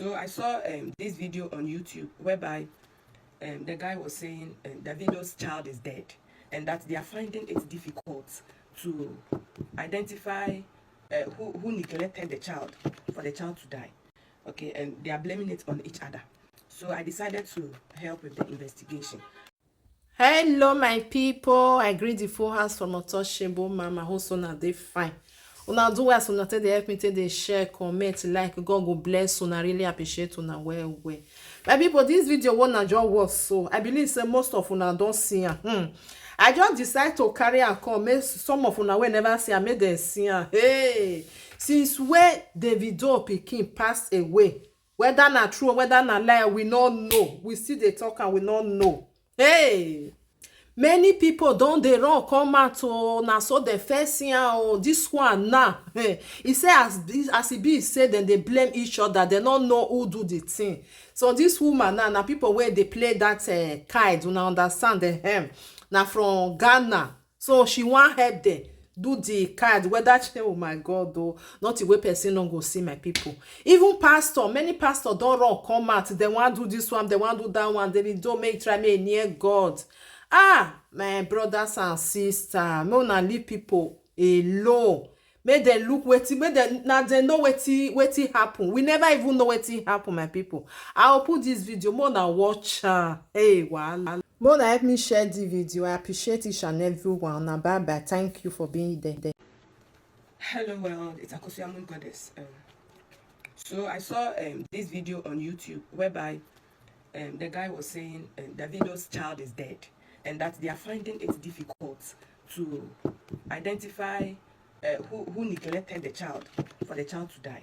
So I saw this video on YouTube whereby the guy was saying Davido's child is dead and that they are finding it difficult to identify who neglected the child for the child to die. Okay, and they are blaming it on each other. So I decided to help with the investigation. Hello my people, I greet the full house from Untouchable Mama. Hope una dey fine. Una do well, una take dey help me, take dey share, comment, like. God go bless una. Really appreciate una well well. My people, this video one just was so. I believe say most of una don see am. I just decide to carry am come. Make some of una wey never see am, make dem see am. Hey, since wey Davido Pikin passed away, whether na true or whether na lie, we no know. We still dey talk and we no know. Hey, many people don dey run come out o. Na so dem first see am o. This one now, e say as e be say dem dey blame each other, dem no know who do the thing. So this woman now na people wey dey play that kite, una understand dem, na from Ghana. So she wan help dem do the card, whether oh my God, oh, not the way person no go see. My people, even pastor, many pastor don run come out. They wan do this one, they wan do that one. They don't make try me near God. My brothers and sisters, make una leave people alone. Make dem look wetin, make dem na dem know wetin happen. We never even know wetin happen, my people. I will put this video, more na watch am. Hey, wahala. More na help me share the video. I appreciate each and every one. Now bye bye. Thank you for being there. Hello world, it's Akosiamun Goddess. So I saw this video on YouTube whereby the guy was saying Davido's child is dead and that they are finding it difficult to identify who neglected the child for the child to die.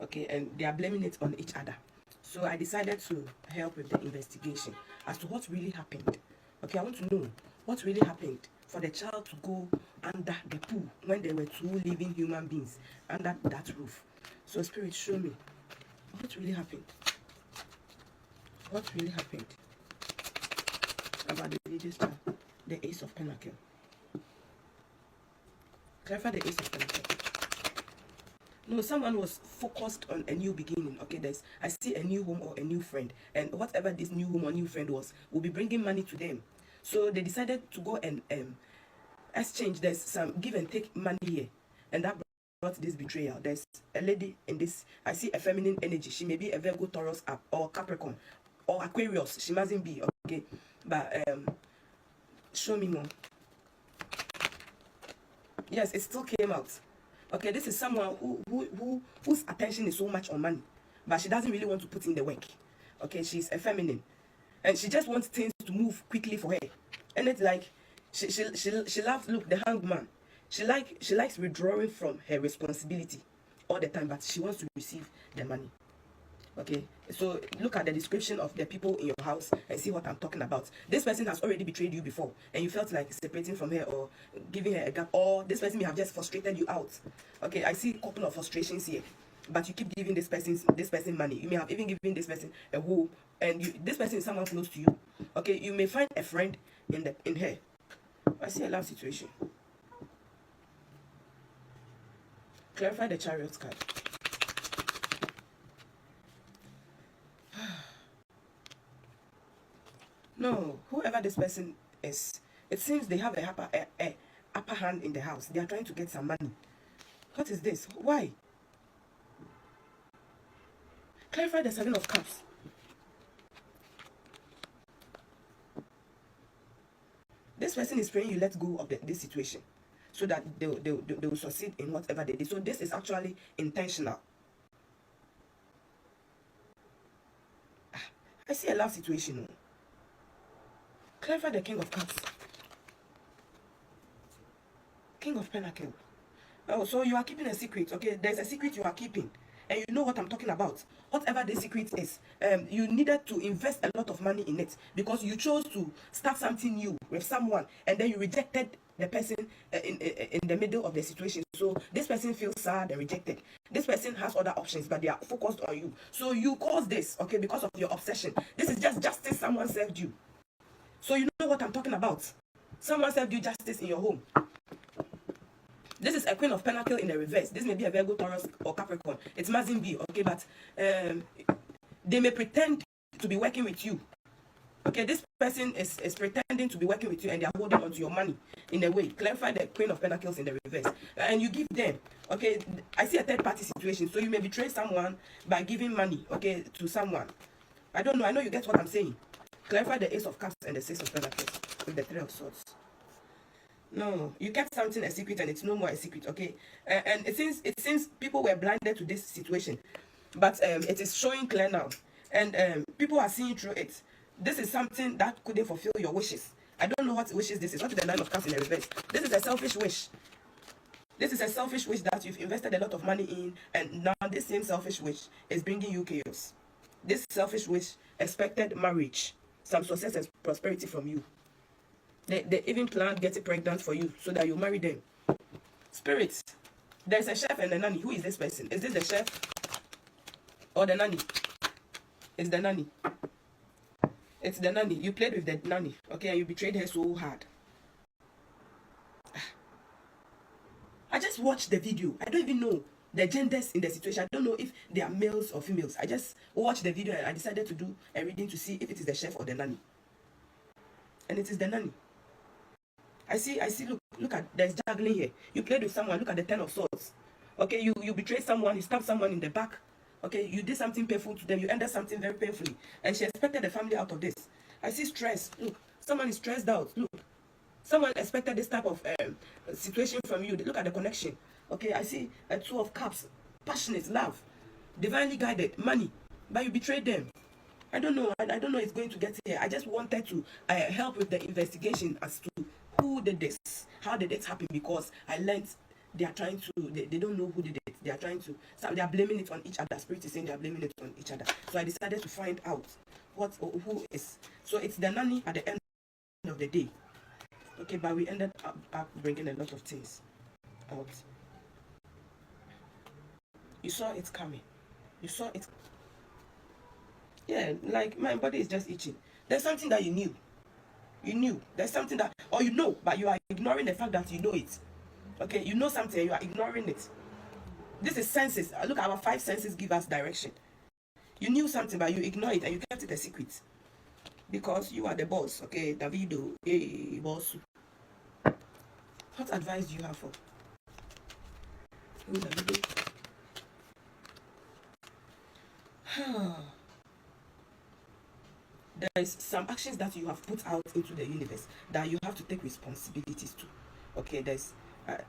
Okay, and they are blaming it on each other. So I decided to help with the investigation as to what really happened. Okay, I want to know what really happened for the child to go under the pool when there were two living human beings under that roof. So Spirit, show me what really happened. What really happened about the religious child, the Ace of Pentacles. Clarify the Ace of Pentacles. No, someone was focused on a new beginning. Okay, I see a new home or a new friend, and whatever this new home or new friend was will be bringing money to them. So they decided to go and exchange. There's some give and take money here, and that brought this betrayal. There's a lady in this. I see a feminine energy. She may be a Virgo, Taurus, or Capricorn, or Aquarius. She mustn't be. Okay, but show me more. Yes, it still came out. Okay, this is someone whose attention is so much on money, but she doesn't really want to put in the work. Okay, she's a feminine, and she just wants things to move quickly for her. And it's like she loves, look, the hangman. She likes withdrawing from her responsibility all the time, but she wants to receive the money. Okay, so look at the description of the people in your house and see what I'm talking about. This person has already betrayed you before and you felt like separating from her or giving her a gap, or this person may have just frustrated you out. Okay, I see a couple of frustrations here, but you keep giving this person money. You may have even given this person a woo, and this person is someone close to you. Okay, you may find a friend in her. I see a love situation. Clarify the Chariot card. No, whoever this person is, it seems they have a upper hand in the house. They are trying to get some money. What is this? Why? Clarify the Seven of Cups. This person is praying you let go of this situation so that they will succeed in whatever they did. So this is actually intentional. I see a love situation. Clarify the King of Cups. King of Pentacles. Oh, so you are keeping a secret. Okay, there's a secret you are keeping. And you know what I'm talking about. Whatever the secret is, you needed to invest a lot of money in it because you chose to start something new with someone and then you rejected the person in the middle of the situation. So this person feels sad and rejected. This person has other options, but they are focused on you. So you caused this, okay, because of your obsession. This is just justice someone served you. So you know what I'm talking about. Someone served you justice in your home. This is a Queen of Pentacles in the reverse. This may be a Virgo, Taurus, or Capricorn. It mustn't be, okay, but They may pretend to be working with you. Okay, this person is pretending to be working with you, and they are holding on to your money in a way. Clarify the Queen of Pentacles in the reverse. And you give them. Okay, I see a third party situation. So you may betray someone by giving money, okay, to someone. I don't know. I know you get what I'm saying. Clarify the Ace of Cups and the Six of Pentacles with the Three of Swords. No, you kept something a secret, and it's no more a secret, okay? And it seems people were blinded to this situation, but it is showing clear now, and people are seeing through it. This is something that couldn't fulfill your wishes. I don't know what wishes this is. What is the Nine of Cups in the reverse? This is a selfish wish. This is a selfish wish that you've invested a lot of money in, and now this same selfish wish is bringing you chaos. This selfish wish expected marriage, some success and prosperity from you. They even planned getting pregnant for you so that you marry them. Spirits, there's a chef and a nanny. Who is this person? Is this the chef or the nanny? It's the nanny. It's the nanny. You played with the nanny, okay, and you betrayed her so hard. I just watched the video. I don't even know the genders in the situation. I don't know if they are males or females. I just watched the video and I decided to do a reading to see if it is the chef or the nanny. And it is the nanny. I see, look at, there's juggling here. You played with someone, look at the Ten of Swords. Okay, you betrayed someone, you stabbed someone in the back. Okay, you did something painful to them, you ended something very painfully. And she expected the family out of this. I see stress. Look, someone is stressed out. Look, someone expected this type of situation from you. Look at the connection. Okay, I see a Two of Cups. Passionate, love, divinely guided, money. But you betrayed them. I don't know. I don't know it's going to get here. I just wanted to help with the investigation as to who did this. How did it happen? Because I learned they are trying to, they don't know who did it. They are trying to, so they are blaming it on each other. Spirit is saying they are blaming it on each other. So I decided to find out what or who is. So it's the nanny at the end of the day. Okay, but we ended up bringing a lot of things out. You saw it coming. You saw it. Yeah, like my body is just itching. There's something that you knew. You knew. There's something that, or you know, but you are ignoring the fact that you know it. Okay, you know something and you are ignoring it. This is senses. Look, our five senses give us direction. You knew something, but you ignore it and you kept it a secret. Because you are the boss, okay? Davido, hey, boss. What advice do you have for? Who Davido? There is some actions that you have put out into the universe that you have to take responsibilities to. Okay, there's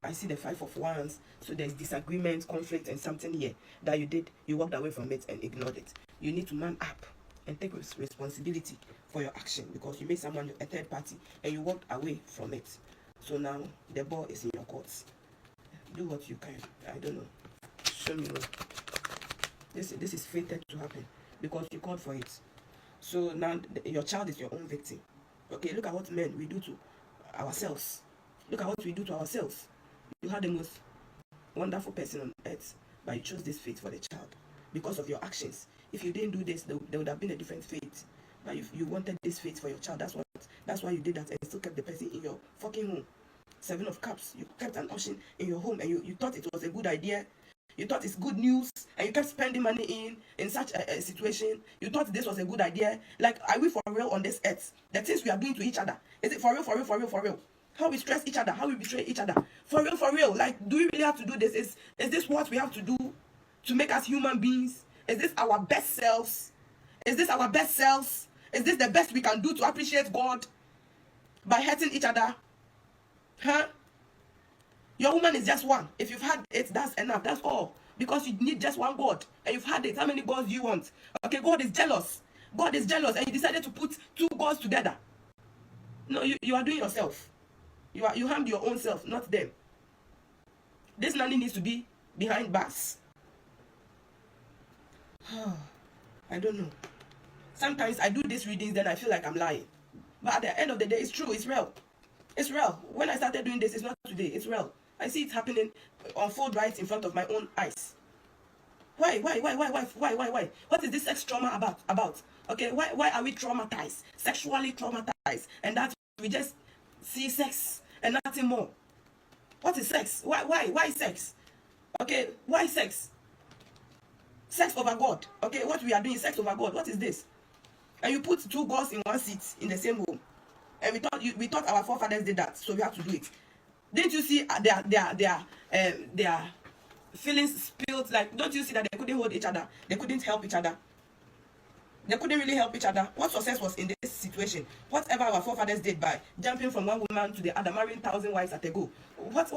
I see the Five of Wands, so there's disagreement, conflict, and something here that you did. You walked away from it and ignored it. You need to man up and take responsibility for your action because you made someone a third party and you walked away from it. So now the ball is in your courts. Do what you can. I don't know. Show me more. This is fated to happen because you called for it. So now your child is your own victim. Okay, look at what men we do to ourselves. Look at what we do to ourselves. You had the most wonderful person on earth, but you chose this fate for the child because of your actions. If you didn't do this, there would have been a different fate. But you wanted this fate for your child. That's why you did that and still kept the person in your fucking home. Seven of Cups. You kept an option in your home and you thought it was a good idea. You thought it's good news and you kept spending money in such a situation. You thought this was a good idea. Like, are we for real on this earth? The things we are doing to each other. Is it for real, for real, for real, for real? How we stress each other, how we betray each other. For real, for real. Like, do we really have to do this? Is this what we have to do to make us human beings? Is this our best selves? Is this our best selves? Is this the best we can do to appreciate God by hurting each other? Huh? Your woman is just one. If you've had it, that's enough. That's all. Because you need just one God. And you've had it. How many gods do you want? Okay, God is jealous. God is jealous. And you decided to put two gods together. No, you are doing yourself. You harmed your own self, not them. This nanny needs to be behind bars. I don't know. Sometimes I do these readings, then I feel like I'm lying. But at the end of the day, it's true. It's real. It's real. When I started doing this, it's not today. It's real. I see it happening unfold right in front of my own eyes. Why? What is this sex trauma about? Okay, why are we traumatized? Sexually traumatized. And that we just see sex and nothing more. What is sex? Why sex? Okay, why sex? Sex over God. Okay, what we are doing is sex over God. What is this? And you put two gods in one seat in the same home. And we thought our forefathers did that, so we have to do it. Didn't you see their feelings spilled? Like, don't you see that they couldn't hold each other? They couldn't help each other. They couldn't really help each other. What success was in this situation? Whatever our forefathers did by jumping from one woman to the other, marrying 1,000 wives at a go. What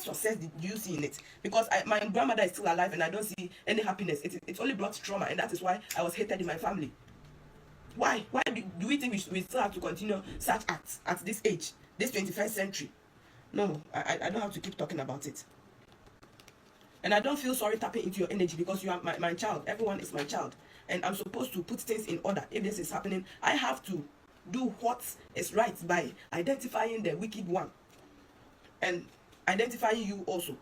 success do you see in it? Because my grandmother is still alive and I don't see any happiness. It only brought trauma, and that is why I was hated in my family. Why? Why do we think we still have to continue such acts at this age, this 21st century? No, I don't have to keep talking about it. And I don't feel sorry tapping into your energy, because you are my child. Everyone is my child. And I'm supposed to put things in order. If this is happening, I have to do what is right by identifying the wicked one. And identifying you also.